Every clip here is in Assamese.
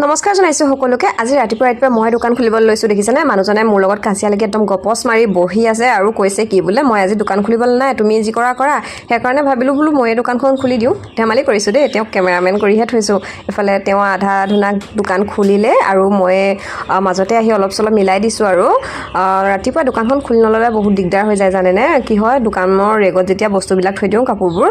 নমস্কাৰ জনাইছো সকলোকে আজি ৰাতিপুৱা মই দোকান খুলিবলৈ লৈছো দেখিছানে মানুহজনে মোৰ লগত কাজিয়া লাগি একদম গপছ মাৰি বহি আছে আৰু কৈছে কি বোলে মই আজি দোকান খুলিবলৈ নাই তুমি যি কৰা সেইকাৰণে ভাবিলো বোলো মই দোকানখন খুলি দিও ধেমালি কৰিছো দেই তেওঁ কেমেৰামেন কৰিহে থৈছো এফালে তেওঁ আধা ধুনা দোকান খুলিলে আৰু মই মাজতে আহি অলপ চলপ মিলাই দিছো আৰু ৰাতিপুৱা দোকানখন খুলি নললে বহুত দিগদাৰ হৈ যায় জানেনে কি হয় দোকানৰ ৰেগত যেতিয়া বস্তুবিলাক থৈ দিও কাপোৰবোৰ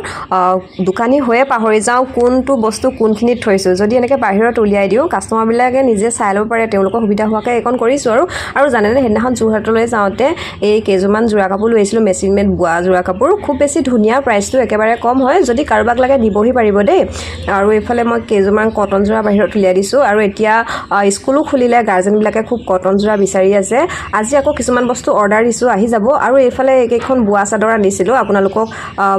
দোকানী হৈয়ে পাহৰি যাও কোনটো বস্তু কোনখিনিত থৈছো যদি এনেকৈ বাহিৰত উলিয়াই দিও কাস্টমাৰ বিলাকে নিজে চাই ল'ব পাৰে তেওঁলোকৰ সুবিধা হোৱাকৈ এইখন কৰিছো আৰু জানেনে সেইদিনাখন যোৰহাটলৈ যাওঁতে এই কেইজোৰমান যোৰা কাপোৰ লৈছিলো মেচিন মেড বোৱা যোৰা কাপোৰ খুব বেছি ধুনীয়া প্ৰাইচটো একেবাৰে কম হয় যদি কাৰোবাক লাগে দিবহি পাৰিব দেই আৰু এইফালে মই কেইজোৰমান কটন যোৰা বাহিৰত উলিয়াই দিছো আৰু এতিয়া স্কুলো খুলিলে গাৰ্জেনবিলাকে খুব কটন যোৰা বিচাৰি আছে আজি আকৌ কিছুমান বস্তু অৰ্ডাৰ দিছো আহি যাব আৰু এইফালে এইকেইখন বোৱা চাদৰ আনিছিলো আপোনালোকক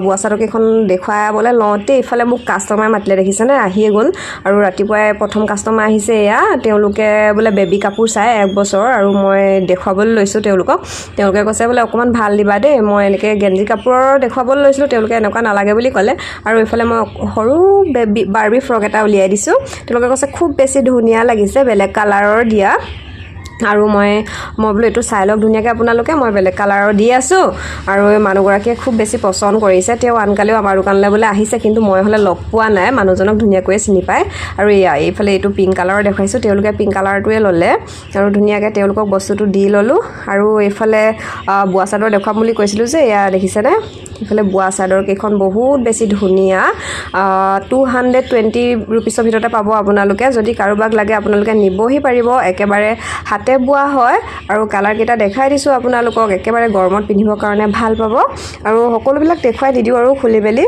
বোৱা চাদৰ কেইখন দেখুৱাবলৈ লওঁতে এইফালে মোক কাষ্টমাৰ মাতিলে দেখিছেনে আহিয়ে গ'ল আৰু ৰাতিপুৱাই প্ৰথম কাষ্টমাৰ আহিছে এয়া তেওঁলোকে বোলে বেবী কাপোৰ চাই 1 বছৰ আৰু মই দেখুৱাবলৈ লৈছো তেওঁলোকে কৈছে বোলে অকমান ভাল দিবা দেই মই এনেকৈ গেঞ্জি কাপোৰৰ দেখুৱাবলৈ লৈছিলো তেওঁলোকে এনেকুৱা নালাগে বুলি ক'লে আৰু এইফালে মই সৰু বেবী বাৰ্বি ফ্ৰক এটা উলিয়াই দিছো তেওঁলোকে কৈছে খুব বেছি ধুনীয়া লাগিছে বেলেগ কালাৰৰ দিয়া আৰু মই বোলো এইটো চাই লওক ধুনীয়াকৈ আপোনালোকে মই বেলেগ কালাৰৰ দি আছো আৰু মানুহগৰাকীয়ে খুব বেছি পছন্দ কৰিছে তেওঁ আনকালেও আমাৰ দোকানলৈ বোলে আহিছে কিন্তু মই হ'লে লগ পোৱা নাই মানুহজনক ধুনীয়াকৈ চিনি পায় আৰু এইফালে এইটো পিংক কালাৰৰ দেখুৱাইছো তেওঁলোকে পিংক কালাৰটোৱে ল'লে আৰু ধুনীয়াকৈ তেওঁলোকক বস্তুটো দি ল'লো আৰু এইফালে বোৱা চাদৰ দেখুৱাম বুলি কৈছিলোঁ যে এয়া দেখিছেনে এইফালে বোৱা চাদৰ কেইখন বহুত বেছি ধুনীয়া 220 ৰুপিছৰ ভিতৰতে পাব আপোনালোকে যদি কাৰোবাক লাগে আপোনালোকে নিবহি পাৰিব একেবাৰে হাতে বোৱা হয় আৰু কালাৰ কেইটা দেখাই দিছো আপোনালোকক একেবাৰে গৰমত পিন্ধিবৰ কাৰণে ভাল পাব আৰু সকলোবিলাক দেখুৱাই দিও আৰু খুলি মেলি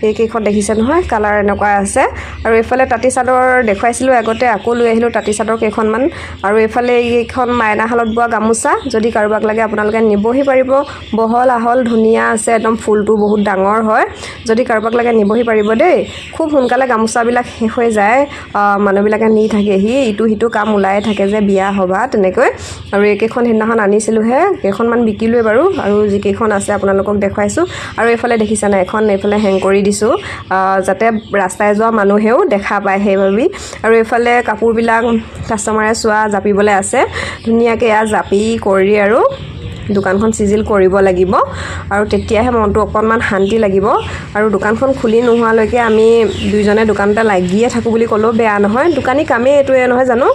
এই কেইখন দেখিছে নহয় কালাৰ এনেকুৱা আছে আৰু এইফালে তাঁতি চাদৰ দেখুৱাইছিলো আগতে আকৌ লৈ আহিলো তাঁতি চাদৰ কেইখনমান আৰু এইফালে এইখন মাইনাশালত বোৱা গামোচা যদি কাৰোবাক লাগে আপোনালোকে নিবহি পাৰিব বহল আহল ধুনীয়া আছে একদম ফুলটো বহুত ডাঙৰ হয় যদি কাৰোবাক লাগে নিবহি পাৰিব দেই খুব সোনকালে গামোচাবিলাক শেষ হৈ যায় মানুহবিলাকে নি থাকেহি ইটো সিটো কাম ওলাই থাকে যে বিয়া সভা তেনেকৈ আৰু এইকেইখন সেইদিনাখন আনিছিলোঁহে কেইখনমান বিকিলোৱে বাৰু আৰু যিকেইখন আছে আপোনালোকক দেখুৱাইছোঁ আৰু এইফালে দেখিছেনে এখন এইফালে হেং কৰি দিছোঁ যাতে ৰাস্তাই যোৱা মানুহেও দেখা পায় সেইবাবে আৰু এইফালে কাপোৰবিলাক কাষ্টমাৰে চোৱা জাপিবলৈ আছে ধুনীয়াকৈ এয়া জাপি কৰি আৰু দোকানখন চিজিল কৰিব লাগিব আৰু তেতিয়াহে মনটো অকণমান শান্তি লাগিব আৰু দোকানখন খুলি নোহোৱালৈকে আমি দুইজনে দোকানতে লাগিয়ে থাকোঁ বুলি ক'লেও বেয়া নহয় দোকানী কামেই এইটোৱে নহয় জানো